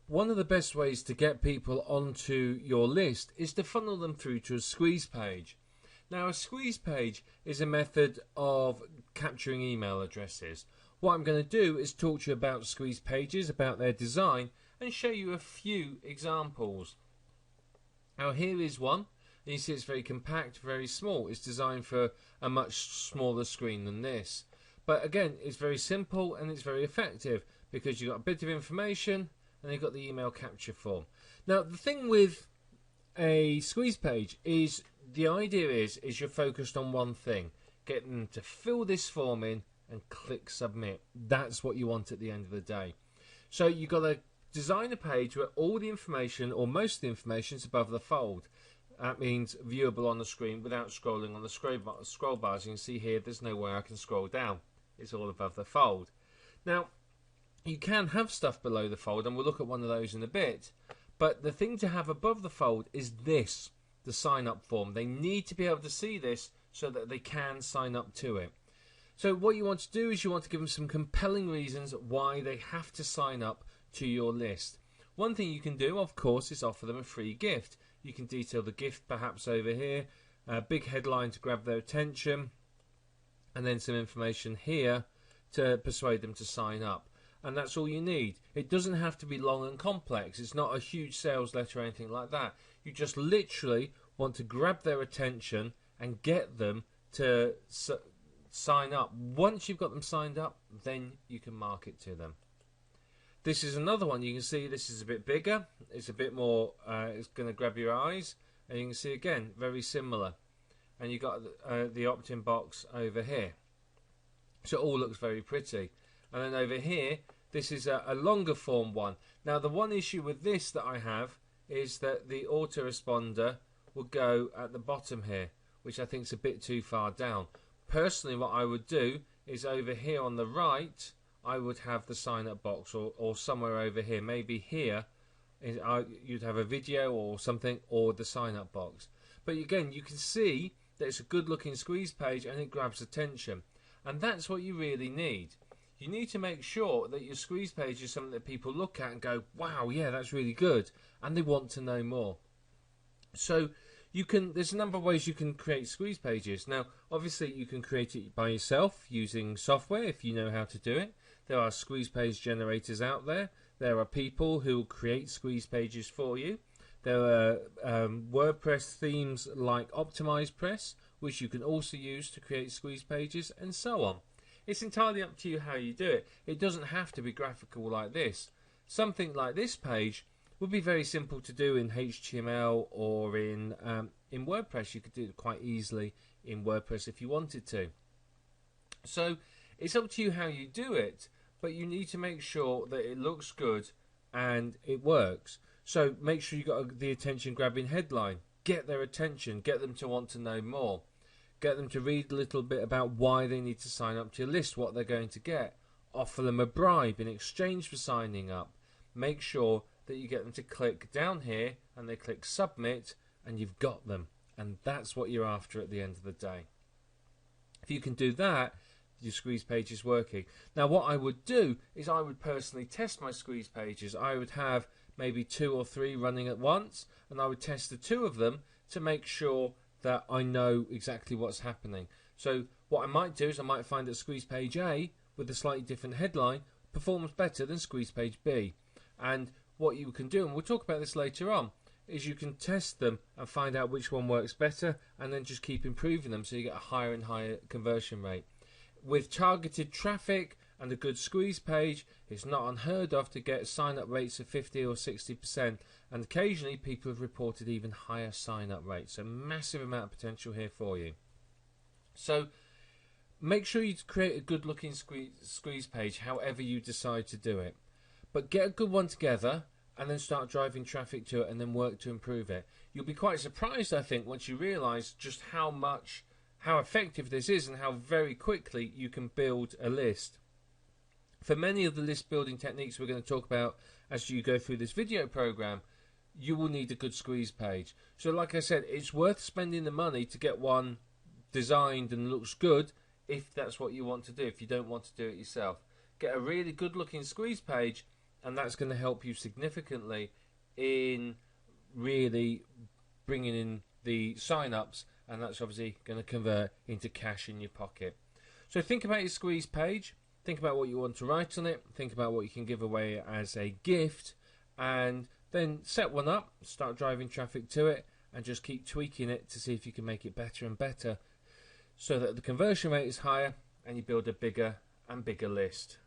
One of the best ways to get people onto your list is to funnel them through to a squeeze page. Now, a squeeze page is a method of capturing email addresses. What I'm going to do is talk to you about squeeze pages, about their design, and show you a few examples. Now, here is one. You see it's very compact, very small. It's designed for a much smaller screen than this. But again, it's very simple and it's very effective because you've got a bit of information and you've got the email capture form. Now, the thing with a squeeze page is the idea is you're focused on one thing. Get them to fill this form in and click submit. That's what you want at the end of the day. So you've got to design a page where all the information or most of the information is above the fold. That means viewable on the screen without scrolling on the scroll bars. You can see here there's no way I can scroll down. It's all above the fold. Now, you can have stuff below the fold, and we'll look at one of those in a bit. But the thing to have above the fold is this, the sign-up form. They need to be able to see this so that they can sign up to it. So what you want to do is you want to give them some compelling reasons why they have to sign up to your list. One thing you can do, of course, is offer them a free gift. You can detail the gift perhaps over here, a big headline to grab their attention, and then some information here to persuade them to sign up. And that's all you need. It doesn't have to be long and complex. It's not a huge sales letter or anything like that. You just literally want to grab their attention and get them to sign up. Once you've got them signed up, then you can market to them. This is another one. You can see this is a bit bigger. It's a bit more, it's going to grab your eyes. And you can see again, very similar. And you've got the opt-in box over here. So it all looks very pretty. And then over here, this is a longer form one. Now, the one issue with this that I have is that the autoresponder will go at the bottom here, which I think is a bit too far down. Personally, what I would do is over here on the right, I would have the sign-up box, or somewhere over here. Maybe here, you'd have a video or something, or the sign-up box. But again, you can see that it's a good-looking squeeze page and it grabs attention. And that's what you really need. You need to make sure that your squeeze page is something that people look at and go, wow, yeah, that's really good, and they want to know more. So there's a number of ways you can create squeeze pages. Now, obviously, you can create it by yourself using software if you know how to do it. There are squeeze page generators out there. There are people who will create squeeze pages for you. There are WordPress themes like OptimizePress, which you can also use to create squeeze pages, and so on. It's entirely up to you how you do it. It doesn't have to be graphical like this. Something like this page would be very simple to do in HTML or in WordPress. You could do it quite easily in WordPress if you wanted to. So it's up to you how you do it, but you need to make sure that it looks good and it works. So make sure you got the attention grabbing headline. Get their attention. Get them to want to know more. Get them to read a little bit about why they need to sign up to your list, what they're going to get. Offer them a bribe in exchange for signing up. Make sure that you get them to click down here and they click submit, and you've got them. And that's what you're after at the end of the day. If you can do that, your squeeze page is working. Now, what I would do is I would personally test my squeeze pages. I would have maybe 2 or 3 running at once, and I would test the 2 of them to make sure that I know exactly what's happening. So what I might do is I might find that squeeze page A with a slightly different headline performs better than squeeze page B. And what you can do, and we'll talk about this later on, is you can test them and find out which one works better, and then just keep improving them so you get a higher and higher conversion rate. With targeted traffic and a good squeeze page, it's not unheard of to get sign-up rates of 50 or 60%, and occasionally people have reported even higher sign-up rates. So massive amount of potential here for you. So make sure you create a good-looking squeeze page, however you decide to do it. But get a good one together and then start driving traffic to it and then work to improve it. You'll be quite surprised, I think, once you realise just how effective this is and how very quickly you can build a list. For many of the list building techniques we're going to talk about as you go through this video program, you will need a good squeeze page. So like I said, it's worth spending the money to get one designed and looks good if that's what you want to do, if you don't want to do it yourself. Get a really good looking squeeze page and that's going to help you significantly in really bringing in the sign-ups, and that's obviously going to convert into cash in your pocket. So think about your squeeze page, think about what you want to write on it, think about what you can give away as a gift, and then set one up, start driving traffic to it, and just keep tweaking it to see if you can make it better and better so that the conversion rate is higher and you build a bigger and bigger list.